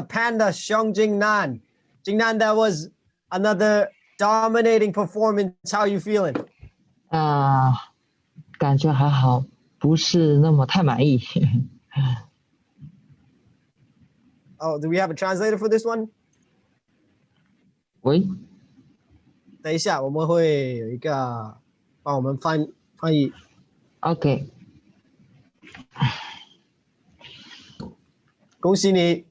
panda Xiong Jingnan. Jingnan, that was another dominating performance. How are you feeling? 感觉还好，不是那么太满意。Oh, do we have a translator for this one? 喂，等一下，我们会有一个帮我们翻译。OK， 恭喜你，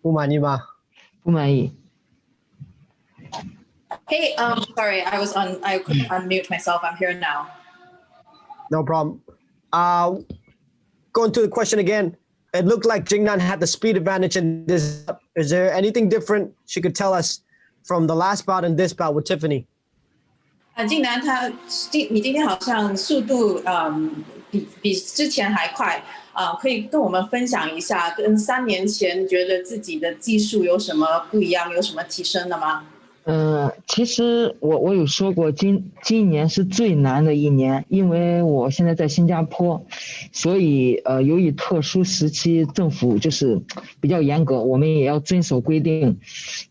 不满意吗？不满意。Hey, sorry, I couldn't unmute myself. I'm here now. No problem. Going to the question again. It looked like Jingnan had the speed advantage in this. Is there anything different she could tell us from the last bout and this bout with Tiffany? 静南你今天好像速度比之前还快可以跟我们分享一下，跟3年前觉得自己的技术有什么不一样，有什么提升的吗？其实我有说过，今年是最难的一年，因为我现在在新加坡，所以由于特殊时期政府就是比较严格，我们也要遵守规定，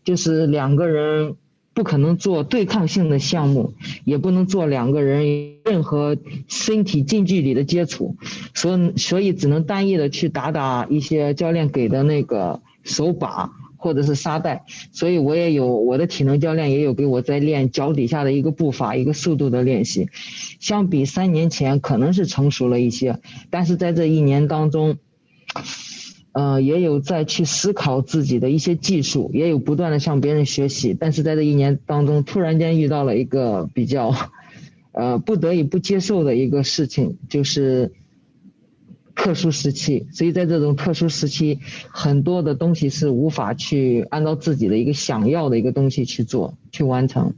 就是2个人不可能做对抗性的项目，也不能做2个人任何身体近距离的接触，所以只能单一的去打一些教练给的那个手把或者是沙袋，所以我的体能教练也有给我在练脚底下的一个步伐一个速度的练习，相比3年前可能是成熟了一些，但是在这1年当中也有在去思考自己的一些技术，也有不断的向别人学习，但是在这1年当中突然间遇到了一个比较不得已不接受的一个事情，就是特殊时期，所以在这种特殊时期很多的东西是无法去按照自己的一个想要的一个东西去做去完成。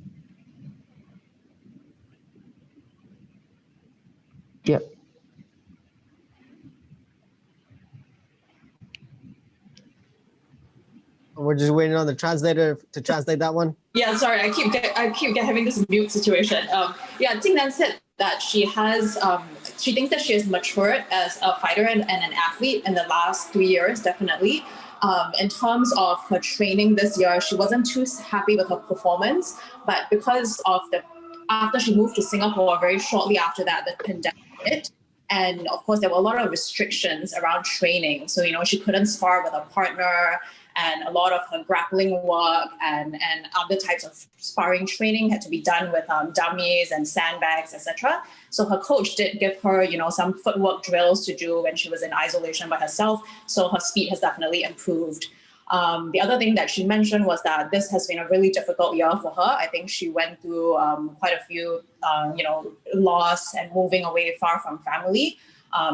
Yeah. We're just waiting on the translator to translate that one. Yeah, sorry, I keep having this mute situation. Yeah, Jingnan said that she thinks that she has matured as a fighter and an athlete in the last 3 years, definitely. In terms of her training this year, she wasn't too happy with her performance, but because of after she moved to Singapore, very shortly after that, the pandemic hit. And of course, there were a lot of restrictions around training. So, she couldn't spar with a partner, and a lot of her grappling work and other types of sparring training had to be done with dummies and sandbags, etc. So her coach did give her, some footwork drills to do when she was in isolation by herself. So her speed has definitely improved. The other thing that she mentioned was that this has been a really difficult year for her. I think she went through quite a few, loss and moving away far from family.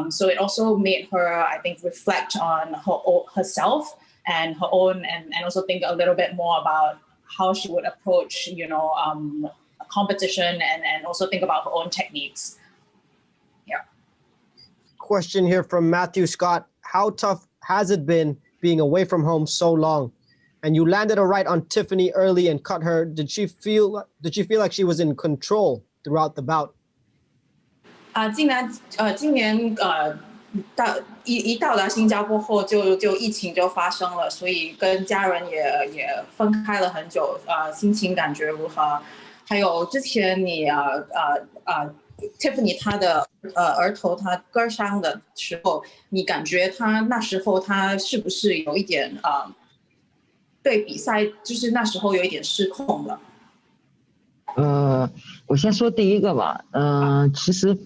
So it also made her, I think, reflect on herself and her own, and also think a little bit more about how she would approach, a competition, and also think about her own techniques. Yeah. Question here from Matthew Scott. How tough has it been being away from home so long? And you landed a right on Tiffany early and cut her. Did she feel like she was in control throughout the bout? 今年到达新加坡后就疫情就发生了，所以跟家人也分开了很久，心情感觉如何？还有之前你Tiffany 她的额头她割伤的时候，你感觉她那时候她是不是有一点对比赛就是那时候有一点失控了？我先说第一个吧，其实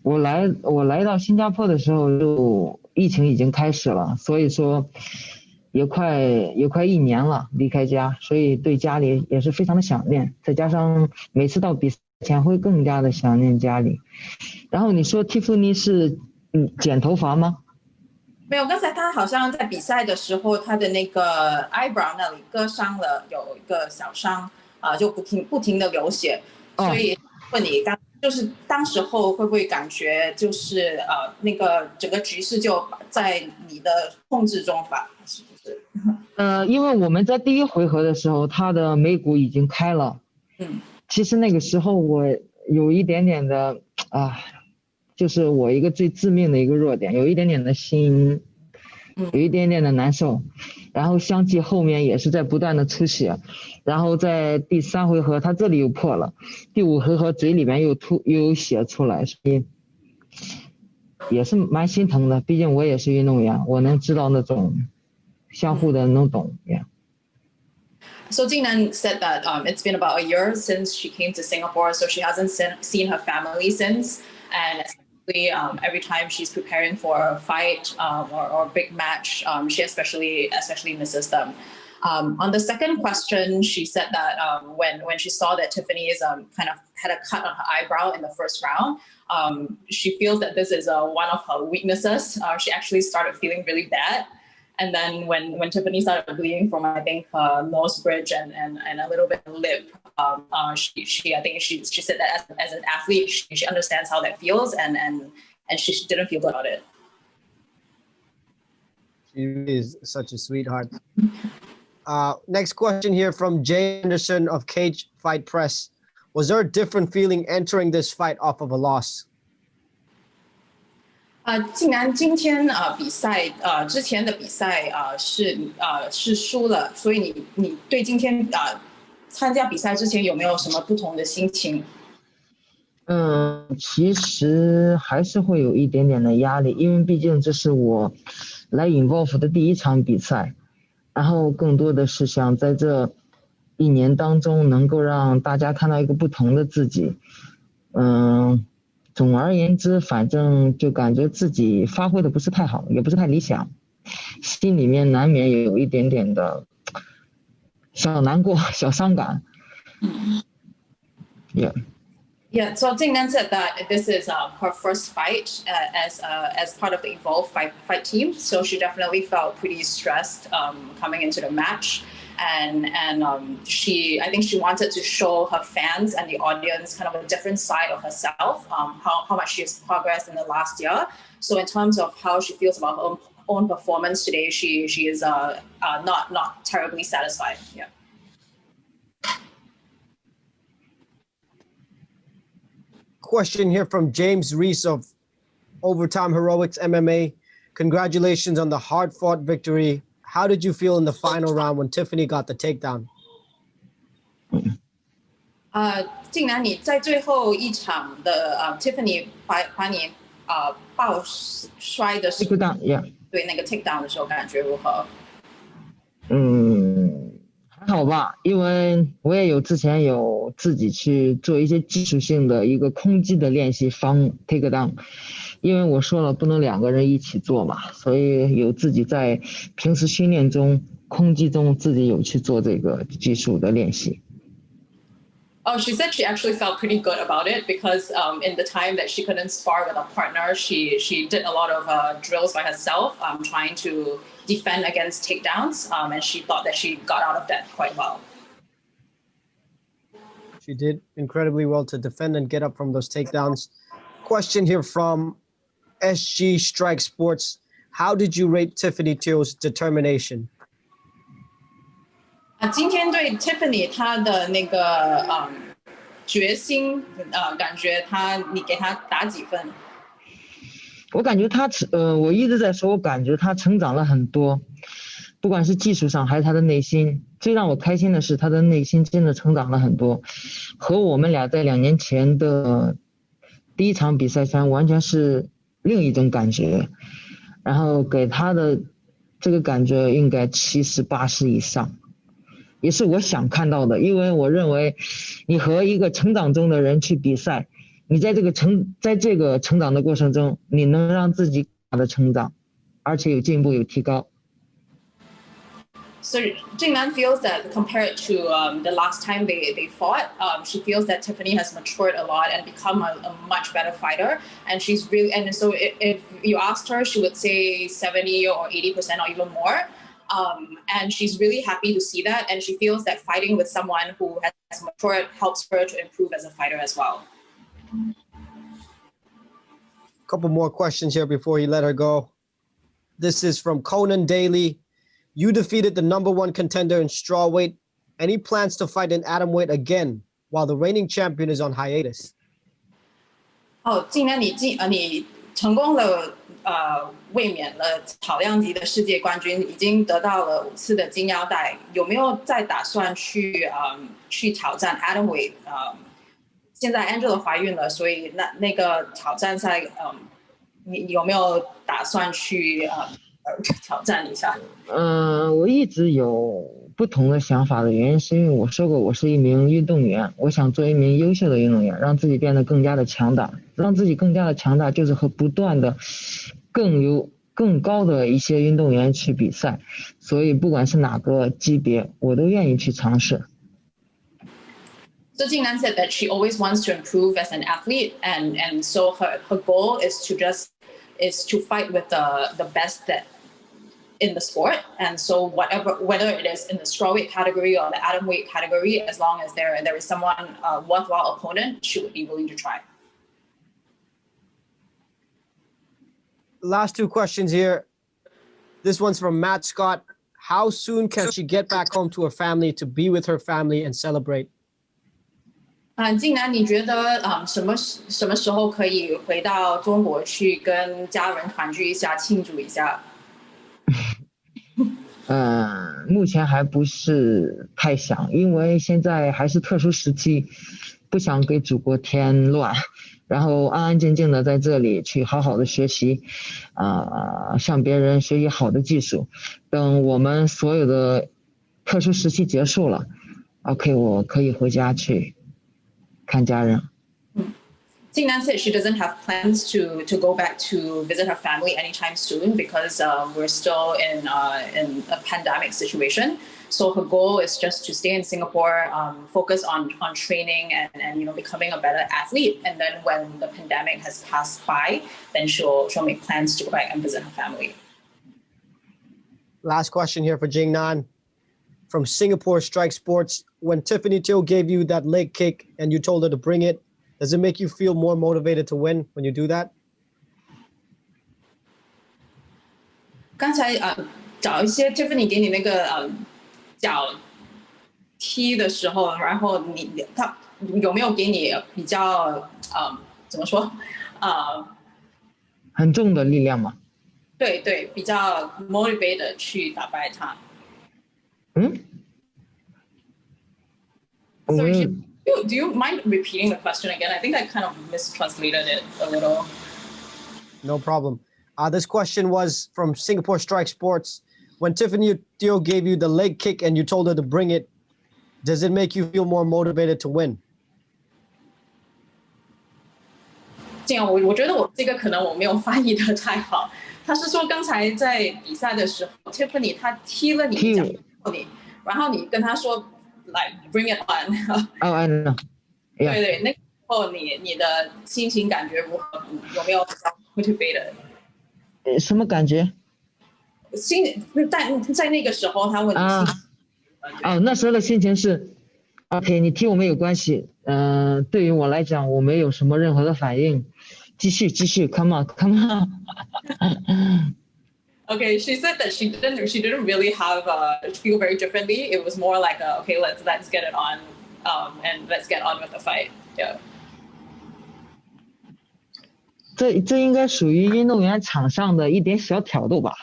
我来到新加坡的时候就疫情已经开始了，所以说也快1年了离开家，所以对家里也是非常的想念，再加上每次到比赛前会更加的想念家里。然后你说 Tiffany 是剪头发吗？没有，刚才她好像在比赛的时候，她的那个 eyebrow 那里割伤了，有一个小伤就不停的流血，所以问你就是当时候会不会感觉就是那个整个局势就在你的控制中吧？是不是？因为我们在第1回合的时候，他的眉骨已经开了。其实那个时候我有一点点的就是我一个最致命的一个弱点，有一点点的心有一点点的难受。然后相继后面也是在不断的出血，然后在第3回合他这里又破了，第5回合嘴里面又有血出来，所以也是蛮心疼的。毕竟我也是运动员，我能知道那种相互的能懂。So Jingnan said that it's been about a year since she came to Singapore, so she hasn't seen her family since, and especially every time she's preparing for a fight or a big match, she especially misses them. On the second question, she said that when she saw that Tiffany is kind of had a cut on her eyebrow in the first round, she feels that this is one of her weaknesses. She actually started feeling really bad. And then when Tiffany started bleeding from, I think, her nose bridge and a little bit of lip, she I think she said that as an athlete, she understands how that feels, and she didn't feel good about it. She is such a sweetheart. Next question here from Jay Anderson of Cage Fight Press. Was there a different feeling entering this fight off of a loss? 竟然今天比赛之前的比赛是输了，所以你对今天参加比赛之前有没有什么不同的心情？其实还是会有一点点的压力，因为毕竟这是我来 involve 的第1场比赛，然后更多的是想在这1年当中能够让大家看到一个不同的自己。总而言之，反正就感觉自己发挥的不是太好，也不是太理想，心里面难免有一点点的小难过、小伤感。Yeah, so Jingnan said that this is her first fight as part of the Evolve fight team. So she definitely felt pretty stressed coming into the match. And I think she wanted to show her fans and the audience kind of a different side of herself, how much she has progressed in the last year. So in terms of how she feels about her own performance today, she is not terribly satisfied. Yeah. Question here from James Reese of Overtime Heroics MMA. Congratulations on the hard-fought victory. How did you feel in the final round when Tiffany got the takedown? 竟然你在最后一场的Tiffany 把你抱摔的时候，对那个 takedown 的时候感觉如何？还好吧，因为我也之前有自己去做一些技术性的一个空击的练习防 takedown。因为我说了不能2个人一起做嘛，所以有自己在平时训练中、空击中自己有去做这个技术的练习。Oh, she said she actually felt pretty good about it because in the time that she couldn't spar with a partner, she did a lot of drills by herself, trying to defend against takedowns, and she thought that she got out of that quite well. She did incredibly well to defend and get up from those takedowns. Question here from SG Strike Sports. How did you rate Tiffany Teo's determination? 今天对 Tiffany 她的那个决心感觉你给她打几分？我感觉她我一直在说，我感觉她成长了很多，不管是技术上还是她的内心。最让我开心的是她的内心真的成长了很多，和我们俩在2年前的第1场比赛前完全是另一种感觉，然后给她的这个感觉应该70、80以上。也是我想看到的，因为我认为你和一个成长中的人去比赛，你在这个成长的过程中，你能让自己的成长，而且有进步有提高。So Jingnan feels that compared to the last time they fought, she feels that Tiffany has matured a lot and become a much better fighter. And she's really, and so if you asked her, she would say 70 or 80% or even more. And she's really happy to see that. And she feels that fighting with someone who has matured helps her to improve as a fighter as well. Couple more questions here before you let her go. This is from Conan Daly. You defeated the #1 contender in strawweight. Any plans to fight in atomweight again while the reigning champion is on hiatus? 竟然你成功了卫冕了草量级的世界冠军，已经得到了5次的金腰带，有没有再打算去挑战 atom weight？现在 Angela 怀孕了，所以那个挑战赛，你有没有打算去挑战一下？我一直有不同的想法的原因，是因为我说过我是一名运动员，我想做一名优秀的运动员，让自己变得更加的强大，让自己更加的强大，就是和不断的更高的一些运动员去比赛，所以不管是哪个级别，我都愿意去尝试。So Jingnan said that she always wants to improve as an athlete, and so her goal is to fight with the best that in the sport. And so whether it is in the strawweight category or the atom weight category, as long as there is someone worthwhile opponent, she would be willing to try. Last 2 questions here. This one's from Matt Scott. How soon can she get back home to her family to be with her family and celebrate? 静南，你觉得什么时候可以回到中国去跟家人团聚一下，庆祝一下？目前还不是太想，因为现在还是特殊时期，不想给祖国添乱，然后安安静静的在这里去好好的学习，向别人学习好的技术。等我们所有的特殊时期结束了 ，OK， 我可以回家去看家人。Jingnan said she doesn't have plans to go back to visit her family anytime soon because we're still in a pandemic situation. So her goal is just to stay in Singapore, focus on training and becoming a better athlete. And then when the pandemic has passed by, then she'll make plans to go back and visit her family. Last question here for Jingnan from Singapore Strike Sports. When Tiffany Teo gave you that leg kick and you told her to bring it, does it make you feel more motivated to win when you do that? 刚才找一些 Tiffany 给你那个脚踢的时候，然后他有没有给你比较怎么说很重的力量吗？对，比较 motivated 去打败他。Sorry, do you mind repeating the question again? I think I kind of mistranslated it a little. No problem. This question was from Singapore Strike Sports. When Tiffany Teo gave you the leg kick and you told her to bring it, does it make you feel more motivated to win? 这样，我觉得我这个可能我没有翻译的太好。他是说刚才在比赛的时候 ，Tiffany 她踢了你一脚，然后你跟他说。Like bring it on. Oh, I know. Yeah. 对，那时候你的心情感觉如何？有没有 motivated？ 什么感觉？在那个时候，他问你那时候的心情是 ，OK， 你踢我没有关系。对于我来讲，我没有什么任何的反应，继续 ，come on. Okay, she said that she didn't really have feel very differently. It was more like okay, let's get it on, and let's get on with the fight. Yeah. 这应该属于运动员场上的一点小挑逗吧？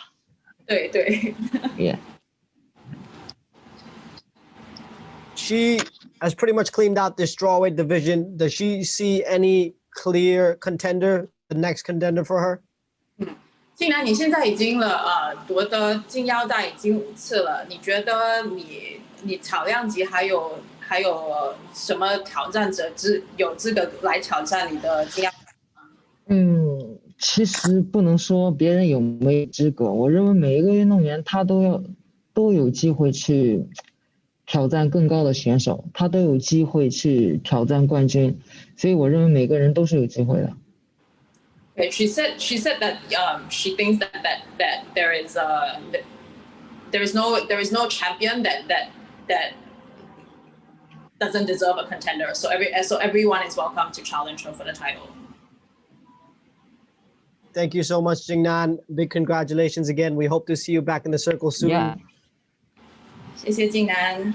对。Yeah. She has pretty much cleaned out this strawweight division. Does she see any clear contender, the next contender for her? 既然你现在已经夺得金腰带已经5次了，你觉得你草量级还有什么挑战者有资格来挑战你的金腰带？其实不能说别人有没有资格，我认为每一个运动员他都有机会去挑战更高的选手，他都有机会去挑战冠军，所以我认为每个人都是有机会的。Okay, she said that she thinks that there is no champion that doesn't deserve a contender. So everyone is welcome to challenge her for the title. Thank you so much, Jingnan. Big congratulations again. We hope to see you back in the circle soon. Yeah. 谢谢静南。